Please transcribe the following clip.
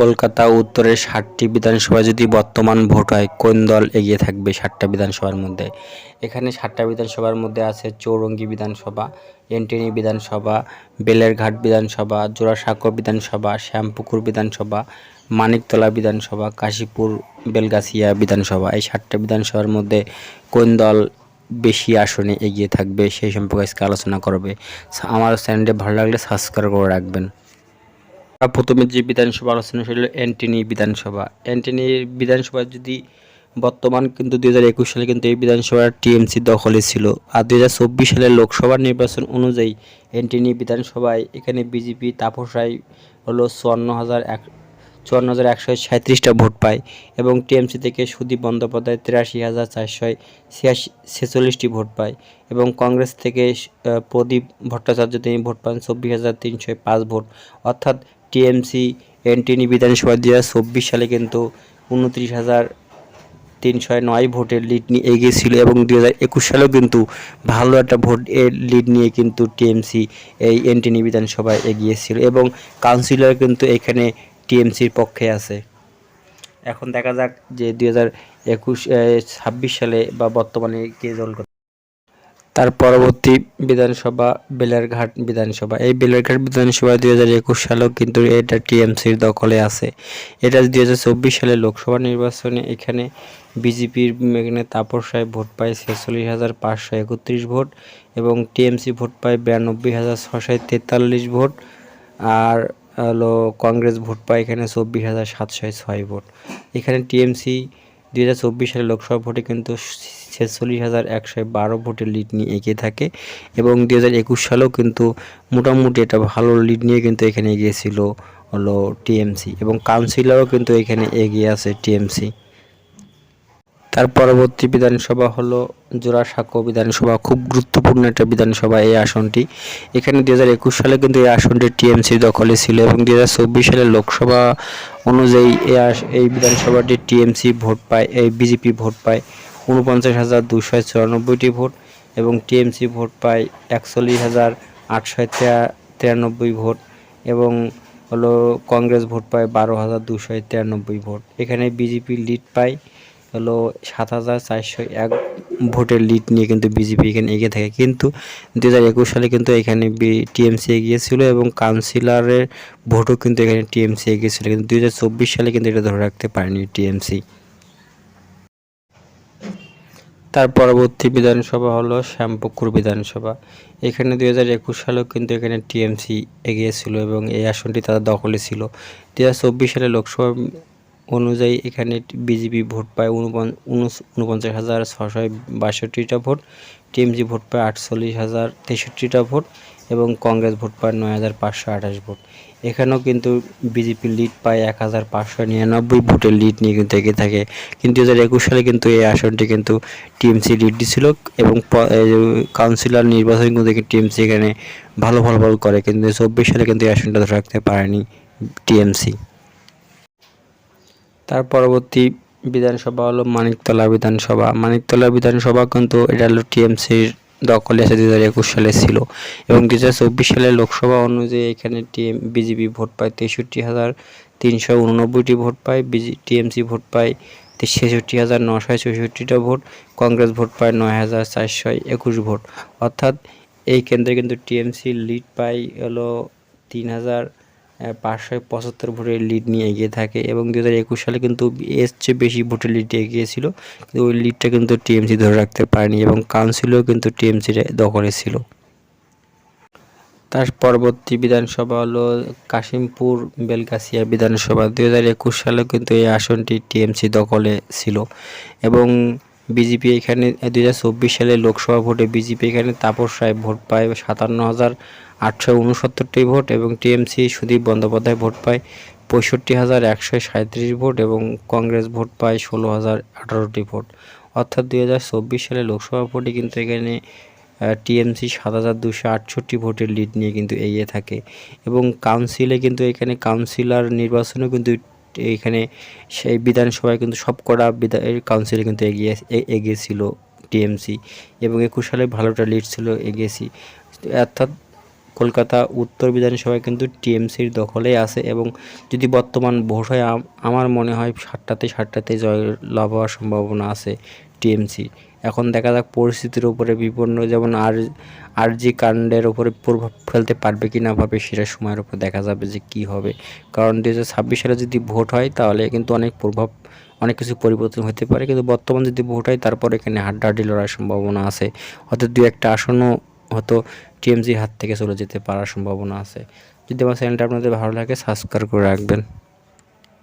কলকাতা উত্তরের ৭টি বিধানসভায় যদি বর্তমান ভোট হয় কোন দল এগিয়ে থাকবে ৭টা বিধানসভার মধ্যে? এখানে ৭টা বিধানসভার মধ্যে আছে চৌরঙ্গী বিধানসভা, এনটেনি বিধানসভা, বেলেরঘাট বিধানসভা, জোড়াসাঁকো বিধানসভা, শ্যামপুকুর বিধানসভা, মানিকতলা বিধানসভা, কাশীপুর বেলগাছিয়া বিধানসভা। এই ৭টা বিধানসভার মধ্যে কোন দল বেশি আসনে এগিয়ে থাকবে সেই সম্পর্কে আজকে আলোচনা করবে। আমার চ্যানেলটি ভালো লাগলে সাবস্ক্রাইব করে রাখবেন। প্রথমে যে বিধানসভা আলোচনা সেটা হলো এনটেনি বিধানসভা। এনটেনি বিধানসভা যদি বর্তমান কিন্তু 2021 সালে কিন্তু এই বিধানসভা টিএমসি দখলে ছিল, আর 2024 সালের লোকসভা নির্বাচন অনুযায়ী এনটেনি বিধানসভায় এখানে বিজেপি তাপস রায় হলো 54,137টা ভোট পায় এবং টিএমসি থেকে সুদীপ বন্দ্যোপাধ্যায় 83,446টি ভোট পায় এবং কংগ্রেস থেকে প্রদীপ ভট্টাচার্য তিনি ভোট পান 24,305 ভোট। অর্থাৎ টিএমসি এনটেনি বিধানসভা 2024 সালে কিন্তু 29,309 ভোটের লিড নিয়ে এগিয়ে ছিল এবং 2021 সালেও কিন্তু ভালো একটা ভোট এর লিড নিয়ে কিন্তু টিএমসি এই এনটেনি বিধানসভায় এগিয়েছিল এবং কাউন্সিলর কিন্তু এখানে টিএমসির পক্ষে আছে। এখন দেখা যাক যে 2026 সালে বা বর্তমানে কে দল করে। তার পরবর্তী বিধানসভা বেলেরঘাট বিধানসভা। এই বেলেরঘাট বিধানসভা 2021 সালেও কিন্তু এটা টিএমসির দখলে আছে। এটা 2024 সালে লোকসভা নির্বাচনে এখানে বিজেপির এখানে তাপস রায় ভোট পায় 46,531 ভোট এবং টিএমসি ভোট পায় 92,643 ভোট, আর হলো কংগ্রেস ভোট পায় এখানে 24,706 ভোট। এখানে টিএমসি 2024 সালে লোকসভা ভোটে কিন্তু 46,112 ভোটের লিড নিয়ে এগিয়ে থাকে এবং 2021 সালেও কিন্তু মোটামুটি একটা ভালো লিড নিয়ে কিন্তু এখানে এগিয়েছিল হলো টিএমসি এবং কাউন্সিলরও কিন্তু এখানে এগিয়ে আছে টিএমসি। তার পরবর্তী বিধানসভা হলো জোড়াসাঁকো বিধানসভা। খুব গুরুত্বপূর্ণ একটা বিধানসভা এই আসনটি। এখানে 2021 সালে কিন্তু এই আসনটি টিএমসির দখলে ছিল এবং 2024 সালের লোকসভা অনুযায়ী এই বিধানসভাটি টিএমসি ভোট পায়, এই বিজেপি ভোট পায় 49,294টি ভোট এবং টিএমসি ভোট পায় 41,893 ভোট এবং হলো কংগ্রেস ভোট পায় 12,293 ভোট। এখানে বিজেপি লিড পায় হলো 7,401 ভোটের লিড নিয়ে কিন্তু বিজেপি এখানে এগিয়ে থাকে, কিন্তু 2021 সালে কিন্তু এখানে টিএমসি এগিয়েছিল এবং কাউন্সিলরের ভোটও কিন্তু এখানে টিএমসি এগিয়েছিল, কিন্তু 2024 সালে কিন্তু এটা ধরে রাখতে পারেনি টিএমসি। তার পরবর্তী বিধানসভা হলো শ্যামপুকুর বিধানসভা। এখানে 2021 সালেও কিন্তু এখানে টিএমসি এগিয়েছিল এবং এই আসনটি তাদের দখলে ছিল। 2024 সালে লোকসভা অনুযায়ী এখানে বিজেপি ভোট পায় 49,662টা ভোট, টিএমসি ভোট পায় 48,063টা ভোট এবং কংগ্রেস ভোট পায় 9,528 ভোট। এখানেও কিন্তু বিজেপি লিড পায় 1,599 ভোটের লিড নিয়ে কিন্তু এগিয়ে থাকে, কিন্তু 2021 সালে কিন্তু এই আসনটি কিন্তু টিএমসি লিড দিছিল এবং কাউন্সিলর নির্বাচন কিন্তু টিএমসি এখানে ভালো ফলাফল করে, কিন্তু 2024 সালে কিন্তু এই আসনটা ধরে রাখতে পারেনি টিএমসি। তার পরবর্তী বিধানসভা হলো মানিকতলা বিধানসভা। মানিকতলা বিধানসভা কিন্তু এটা হলো টিএমসির দখলে আছে, 2021 সালে ছিল এবং 2024 সালের লোকসভা অনুযায়ী এখানে বিজেপি ভোট পায় 63,389টি ভোট পায়, টিএমসি ভোট পায় 66,964টা ভোট, কংগ্রেস ভোট পায় 9,421 ভোট। অর্থাৎ এই কেন্দ্রে কিন্তু টিএমসি লিড পায় হলো 3,575 ভোটের লিড নিয়ে এগিয়ে থাকে এবং 2021 সালে কিন্তু এর চেয়ে বেশি ভোটের লিড এগিয়েছিল, কিন্তু ওই লিডটা কিন্তু টিএমসি ধরে রাখতে পারেনি এবং কাউন্সিলও কিন্তু টিএমসির দখলে ছিল। তার পরবর্তী বিধানসভা হলো কাশিমপুর বেলগাছিয়া বিধানসভা। 2021 সালেও কিন্তু এই আসনটি টিএমসি দখলে ছিল এবং বিজেপি এখানে 2024 সালে লোকসভা ভোটে বিজেপি এখানে তাপস রায় ভোট পায় 57,869টি ভোট এবং টিএমসি সুদীপ বন্দ্যোপাধ্যায় ভোট পায় 65,137 ভোট এবং কংগ্রেস ভোট পায় 16,018টি ভোট। অর্থাৎ 2024 সালে লোকসভা ভোটে কিন্তু এখানে টিএমসি 7,268 ভোটের লিড নিয়ে কিন্তু এগিয়ে থাকে এবং কাউন্সিলে কিন্তু এখানে কাউন্সিলর নির্বাচনেও কিন্তু এখানে সেই বিধানসভায় কিন্তু সবকটা কাউন্সিলে কিন্তু এগিয়েছিল টিএমসি এবং 21 সালে ভালোটা লিড ছিল এগিয়েছি। অর্থাৎ কলকাতা উত্তর বিধানসভায় কিন্তু টিএমসির দখলেই আছে এবং যদি বর্তমান ভোট হয় আমার মনে হয় 7টাতে জয় লাভ হওয়ার সম্ভাবনা আছে টিএমসি। এখন দেখা যাক পরিস্থিতির উপরে বিপন্ন, যেমন আরজি কাণ্ডের উপরে প্রভাব ফেলতে পারবে কি না পারবে সেটা সময়ের উপর দেখা যাবে যে কি হবে। কারণ 2026 সালে যদি ভোট হয় তাহলে কিন্তু অনেক কিছু পরিবর্তন হতে পারে, কিন্তু বর্তমান যদি ভোট হয় তারপরে এখানে হাড্ডাহাড্ডি লড়ার সম্ভাবনা আছে, হয়তো 2-1টা আসনও হয়তো টিএমসির হাত থেকে চলে যেতে পারার সম্ভাবনা আছে। যদি আমার চ্যানেলটা আপনাদের ভালো লাগে সাবস্ক্রাইব করে রাখবেন।